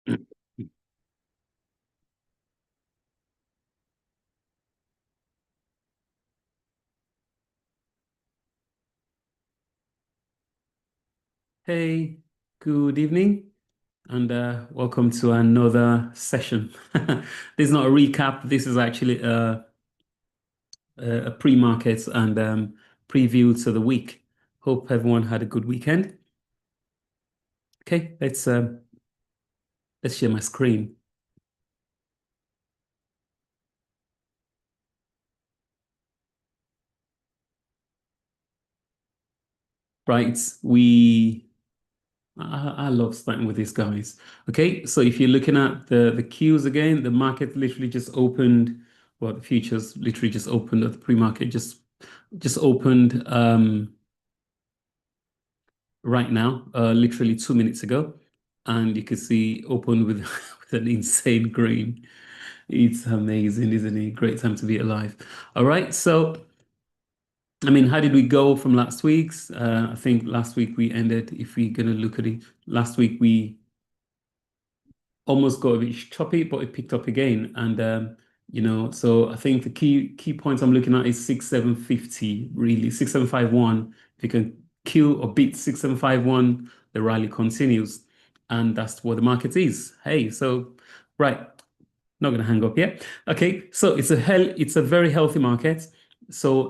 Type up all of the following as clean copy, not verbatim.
Hey, good evening, and welcome to another session. This is not a recap. This is actually a pre-market and preview to the week. Hope everyone had a good weekend. Okay, let's share my screen. Right, I love starting with these guys. Okay, so if you're looking at the cues again, the market literally just opened. Well, the futures literally just opened at the pre-market just opened. Right now, literally 2 minutes ago, and you can see open with, with an insane green. It's amazing, isn't it? Great time to be alive. All right, so I mean, how did we go from last week's? I think last week we ended, if we're gonna look at it, last week we almost got a bit choppy, but it picked up again. And so I think the key points I'm looking at is 6750, really. 6751. If you can kill or beat 6751, the rally continues. And that's what the market is. Hey, so right, not gonna hang up yet. Okay, so it's a very healthy market. So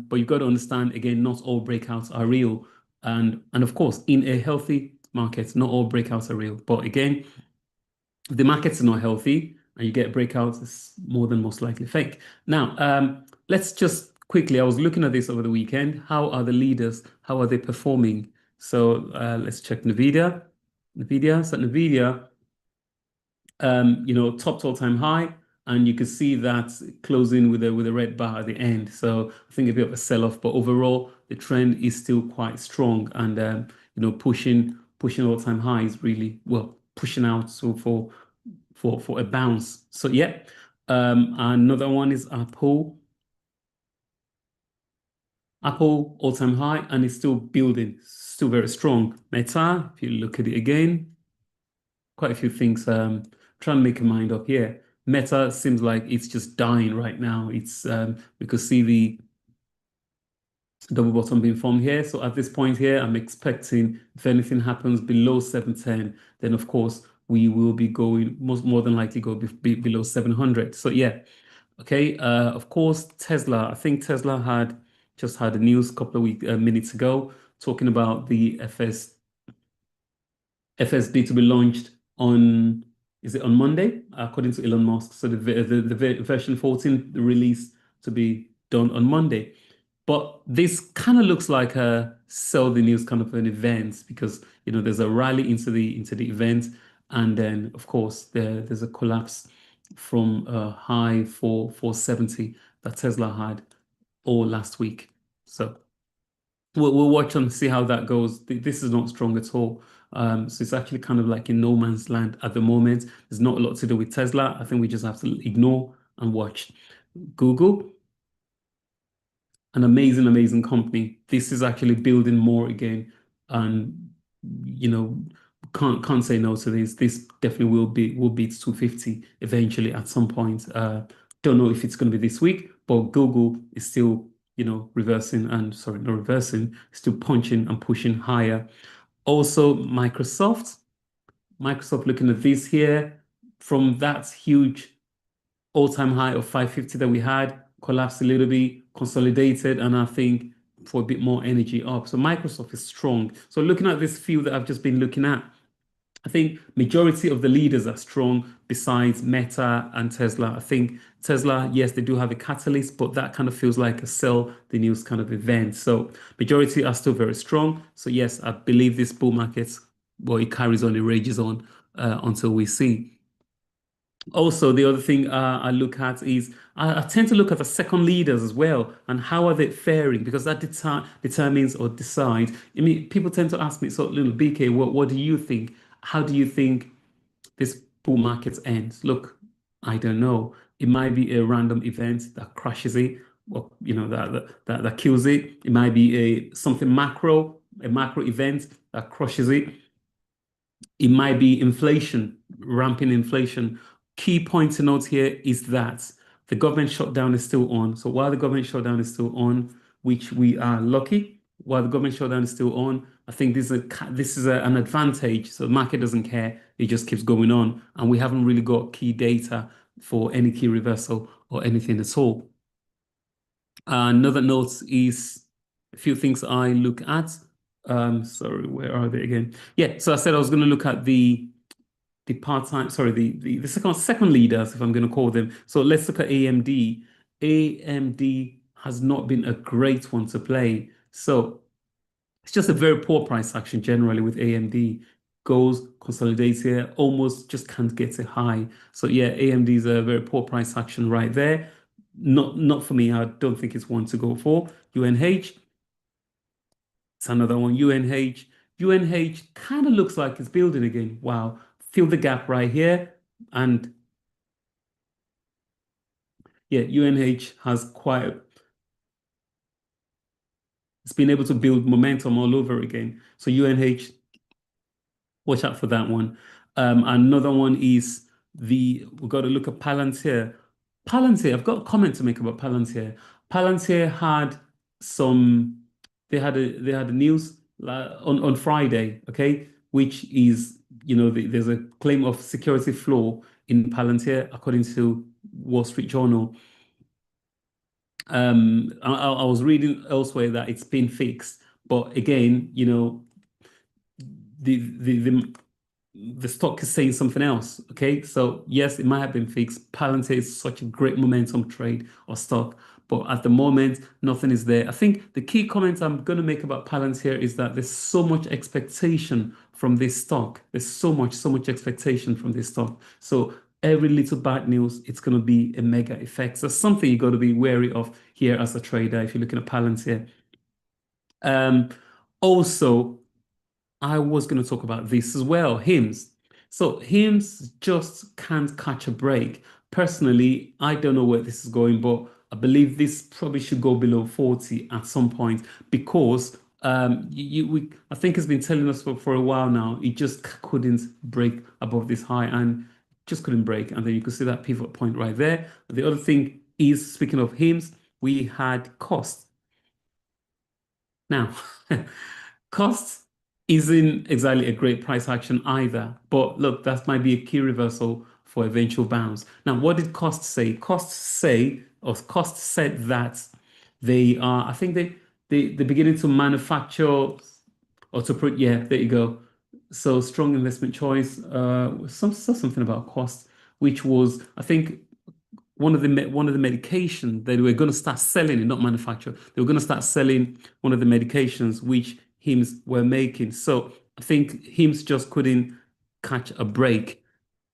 but you've got to understand again, not all breakouts are real. And of course, in a healthy market, not all breakouts are real. But again, if the markets are not healthy and you get breakouts, it's more than most likely fake. Now, let's just quickly, I was looking at this over the weekend. How are the leaders? How are they performing? So let's check NVDA. NVDA, topped all-time high, and you can see that closing with a red bar at the end. So I think a bit of a sell-off, but overall the trend is still quite strong and pushing all-time highs really well, pushing out so for a bounce. So yeah, another one is Apple. Apple all-time high and it's still building, still very strong. Meta, if you look at it again, quite a few things. Trying to make a mind up here. Meta seems like it's just dying right now. It's we could see the double bottom being formed here. So at this point here, I'm expecting if anything happens below 710, then of course we will be going more than likely go below 700. So yeah, okay. Of course, Tesla. I think Tesla had just had a news a couple of minutes ago talking about the FSD to be launched on, is it on Monday, according to Elon Musk. So the version 14 release to be done on Monday. But this kind of looks like a sell the news kind of an event because there's a rally into the event, and then of course there's a collapse from high for 470 that Tesla had all last week. So we'll watch and see how that goes. This is not strong at all. So it's actually kind of like in no man's land at the moment. There's not a lot to do with Tesla. I think we just have to ignore and watch. Google, an amazing, amazing company. This is actually building more again, and you know, can't say no to this. This definitely will beat 250 eventually at some point. Don't know if it's going to be this week, but Google is still, reversing and sorry, not reversing, still punching and pushing higher. Also, Microsoft looking at this here from that huge all-time high of 550 that we had, collapsed a little bit, consolidated, and I think for a bit more energy up. So Microsoft is strong. So looking at this field that I've just been looking at, I think majority of the leaders are strong besides Meta and Tesla. I think Tesla, yes, they do have a catalyst, but that kind of feels like a sell the news kind of event. So majority are still very strong. So yes, I believe this bull market, well, it carries on, it rages on until we see. Also, the other thing I look at is I tend to look at the second leaders as well and how are they faring because that determines or decides. I mean, people tend to ask me, so little BK, what do you think? How do you think this bull market ends? Look, I don't know. It might be a random event that crashes it, or that kills it. It might be a macro event that crushes it. It might be inflation, ramping inflation. Key point to note here is that the government shutdown is still on. So while the government shutdown is still on, which we are lucky, while the government shutdown is still on, I think an advantage. So the market doesn't care; it just keeps going on, and we haven't really got key data for any key reversal or anything at all. Another note is a few things I look at. Sorry, where are they again? Yeah, so I said I was going to look at the part-time, sorry, the second leaders, if I'm going to call them. So let's look at AMD. AMD has not been a great one to play. So it's just a very poor price action generally with AMD. Goes, consolidates here, almost just can't get a high. So yeah, AMD is a very poor price action right there. Not for me. I don't think it's one to go for. UNH, it's another one. UNH. UNH kind of looks like it's building again. Wow. Feel the gap right here. And yeah, UNH has it's been able to build momentum all over again. So UNH, watch out for that one. Another one is we've got to look at Palantir. Palantir, I've got a comment to make about Palantir. Palantir had some, they had a news on Friday, okay, which is, there's a claim of security flaw in Palantir, according to Wall Street Journal. I was reading elsewhere that it's been fixed, but again, the the stock is saying something else. Okay, so yes, it might have been fixed. Palantir is such a great momentum trade or stock, but at the moment, nothing is there. I think the key comment I'm going to make about Palantir is that there's so much expectation from this stock. There's so much expectation from this stock. So every little bad news, it's going to be a mega effect. So something you got to be wary of here as a trader if you're looking at Palantir. Um, Also, I was going to talk about this as well, hymns. So hymns just can't catch a break. Personally, I don't know where this is going, but I believe this probably should go below 40 at some point because I think it's been telling us for a while now, it just couldn't break above this high and just couldn't break. And then you can see that pivot point right there. The other thing is, speaking of hymns, we had cost. Now, cost isn't exactly a great price action either, but look, that might be a key reversal for eventual bounce. Now, what did cost say? Cost said that they are, I think they're beginning to manufacture or to put, yeah, there you go. So strong investment choice, something about cost, which was, I think, one of the medication they were going to start selling and not manufacture. They were going to start selling one of the medications which HIMS were making. So I think HIMS just couldn't catch a break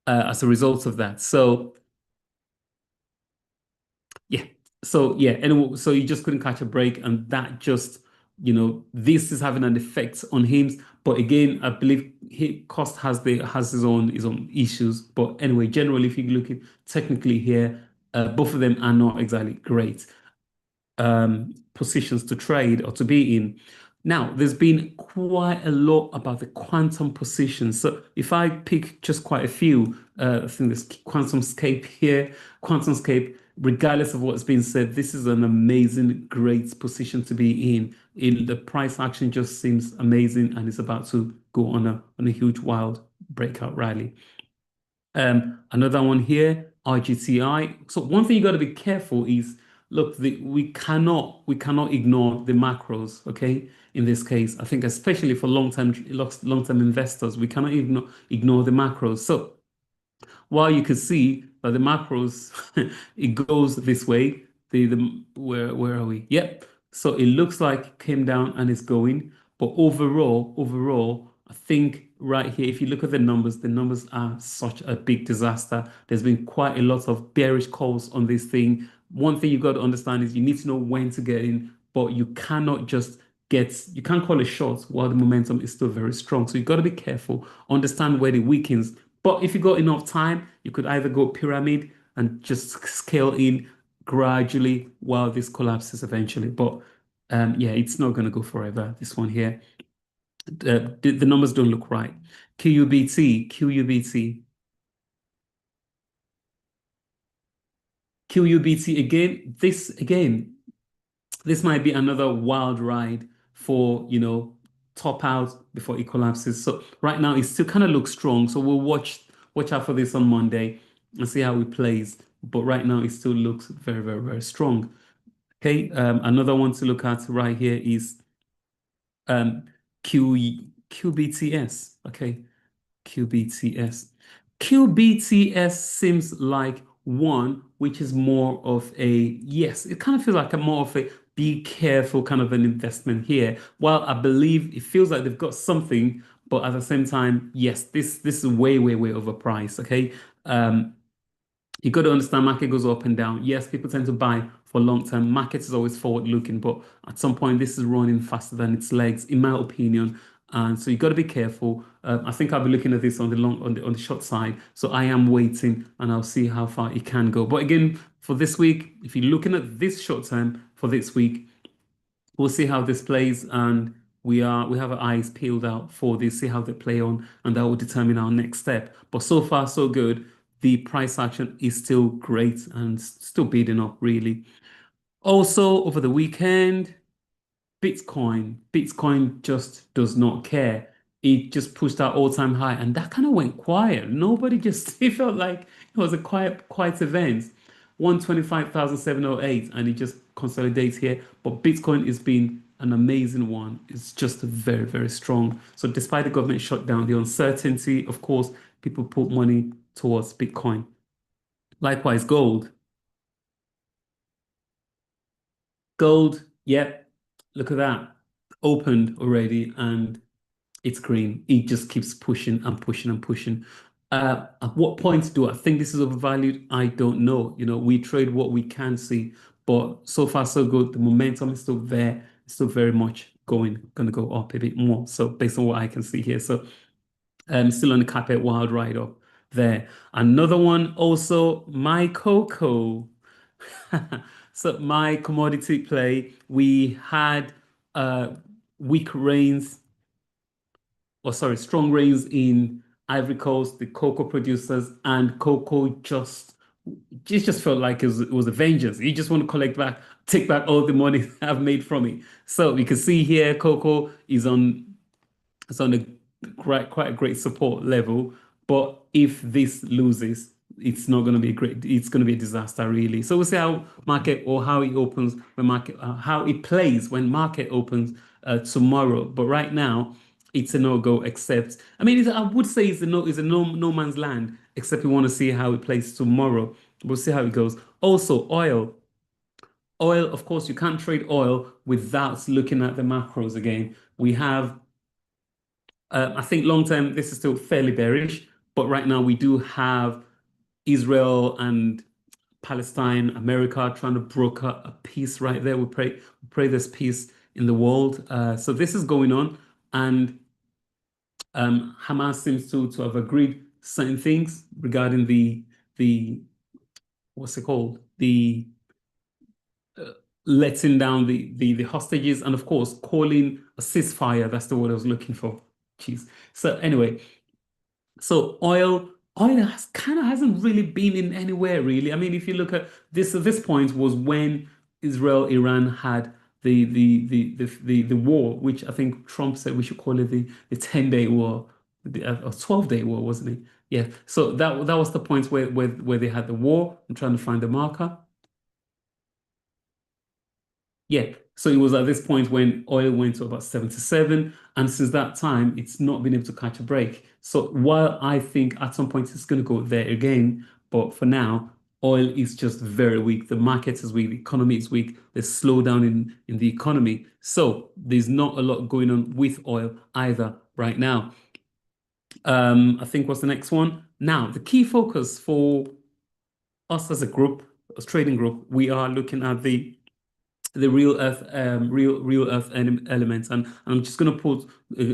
as a result of that. So yeah. So yeah, and so you just couldn't catch a break, and that just, this is having an effect on him. But again, I believe cost has his own issues. But anyway, generally, if you look at technically here, both of them are not exactly great positions to trade or to be in. Now, there's been quite a lot about the quantum positions. So if I pick just quite a few, I think there's QuantumScape here, QuantumScape, regardless of what's been said, this is an amazing, great position to be in. The price action just seems amazing and it's about to go on a huge, wild breakout rally. Another one here, RGTI. So one thing you got to be careful is, look, we cannot ignore the macros, okay? In this case, I think especially for long-term investors, we cannot ignore the macros. So while you can see that the macros, it goes this way. Where are we? Yep. So it looks like it came down and it's going, but overall, I think right here, if you look at the numbers are such a big disaster. There's been quite a lot of bearish calls on this thing. One thing you've got to understand is you need to know when to get in, but you can't call a short while the momentum is still very strong. So you've got to be careful, understand where it weakens. But if you got enough time, you could either go pyramid and just scale in gradually while this collapses eventually. But yeah, it's not going to go forever, this one here. The numbers don't look right. QUBT. QUBT again. This might be another wild ride for, top out before it collapses. So right now it still kind of looks strong. So we'll watch out for this on Monday and see how it plays. But right now it still looks very, very, very strong. Okay. Another one to look at right here is um QBTS. Okay. QBTS. QBTS seems like one which is more of a, yes, it kind of feels like a more of a be careful kind of an investment here. While I believe it feels like they've got something, but at the same time, yes, this is way, way, way overpriced. Okay. Um, you got to understand market goes up and down. Yes, people tend to buy for long term. Market is always forward looking, but at some point this is running faster than its legs, in my opinion. And so you got to be careful. I think I'll be looking at this on the long on the short side. So I am waiting and I'll see how far it can go. But again, for this week, if you're looking at this short term for this week, we'll see how this plays, and we have our eyes peeled out for this, see how they play on, and that will determine our next step. But so far, so good. The price action is still great and still beating up, really. Also, over the weekend, Bitcoin just does not care. It just pushed our all-time high, and that kind of went quiet. Nobody just, it felt like it was a quiet event. 125,708, and it just consolidates here. But Bitcoin has been an amazing one. It's just very, very strong. So despite the government shutdown, the uncertainty, of course, people put money towards Bitcoin. Likewise, gold. Gold, yep. Look at that. Opened already, and it's green. It just keeps pushing and pushing and pushing. At what point do I think this is overvalued? I don't know. We trade what we can see, but so far so good. The momentum is still there. It's still very much going to go up a bit more. So based on what I can see here, so still on the carpet, wild ride up there. Another one also, my cocoa. So my commodity play, we had weak rains, or sorry, strong rains in Ivory Coast, the cocoa producers, and cocoa just felt like it was a vengeance. You just want to take back all the money I've made from it. So we can see here, cocoa is on a quite a great support level. But if this loses, it's not going to be it's going to be a disaster, really. So we'll see how market, or how it opens when market, how it plays when market opens tomorrow. But right now, it's a no-go, except, I mean, I would say it's a no man's land, except we want to see how it plays tomorrow. We'll see how it goes. Also, oil. Oil, of course, you can't trade oil without looking at the macros again. We have I think long term, this is still fairly bearish, but right now we do have Israel and Palestine, America trying to broker a peace right there. We pray there's peace in the world. So this is going on, and Hamas seems to have agreed certain things regarding the what's it called, the uh, letting down the hostages, and of course calling a ceasefire. That's the word I was looking for. Jeez. So anyway, so oil has kind of hasn't really been in anywhere really. I mean, if you look at this point was when Israel Iran had the war, which I think Trump said we should call it the 10-day war, or 12-day war, wasn't it? Yeah. So that was the point where they had the war. I'm trying to find the marker. Yeah. So it was at this point when oil went to about 77. And since that time, it's not been able to catch a break. So while I think at some point it's going to go there again, but for now, oil is just very weak. The market is weak. The economy is weak. There's slowdown in the economy. So there's not a lot going on with oil either right now. I think what's the next one? Now, the key focus for us as a group, as trading group, we are looking at the real earth elements, and I'm just going to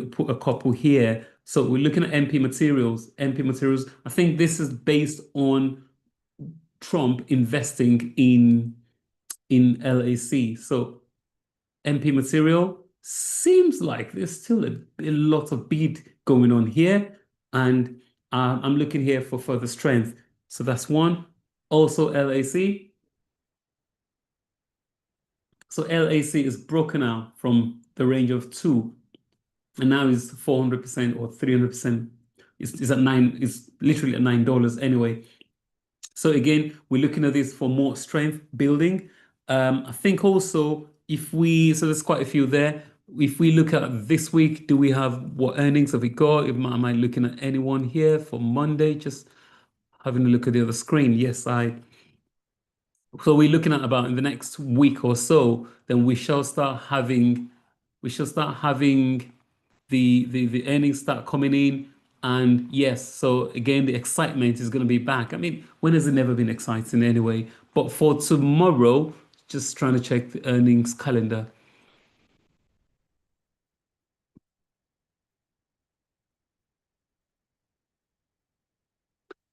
put a couple here. So we're looking at MP materials. MP materials, I think this is based on Trump investing in LAC. So MP material seems like there's still a lot of bid going on here, and I'm looking here for further strength. So that's one. Also LAC. So LAC is broken out from the range of two and now is 400% or 300%. It's at nine, it's literally at $9 anyway. So again, we're looking at this for more strength building. I think also if we, so there's quite a few there. If we look at this week, do we have what earnings have we got? Am I looking at anyone here for Monday? Just having a look at the other screen. Yes, I. So we're looking at about in the next week or so, then we shall start having the earnings start coming in. And yes, so again, the excitement is going to be back. I mean, when has it never been exciting anyway? But for tomorrow, just trying to check the earnings calendar.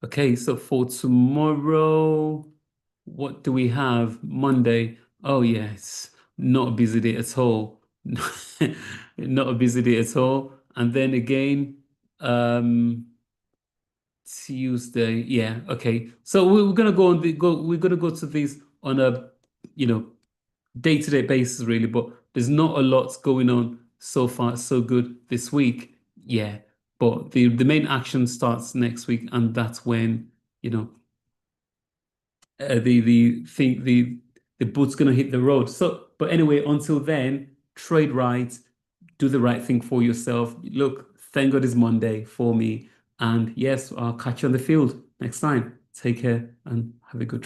Okay, so for tomorrow, what do we have? Monday. Oh, yes, not a busy day at all. Not a busy day at all. And then again, um, Tuesday. Yeah, okay. So we're gonna go on the go. We're gonna go to these on a, you know, day-to-day basis, really. But there's not a lot going on so far. So good this week. Yeah, but the main action starts next week, and that's when you know the boat's gonna hit the road. So, but anyway, until then, trade right, do the right thing for yourself. Look, thank God it's Monday for me. And yes, I'll catch you on the field next time. Take care and have a good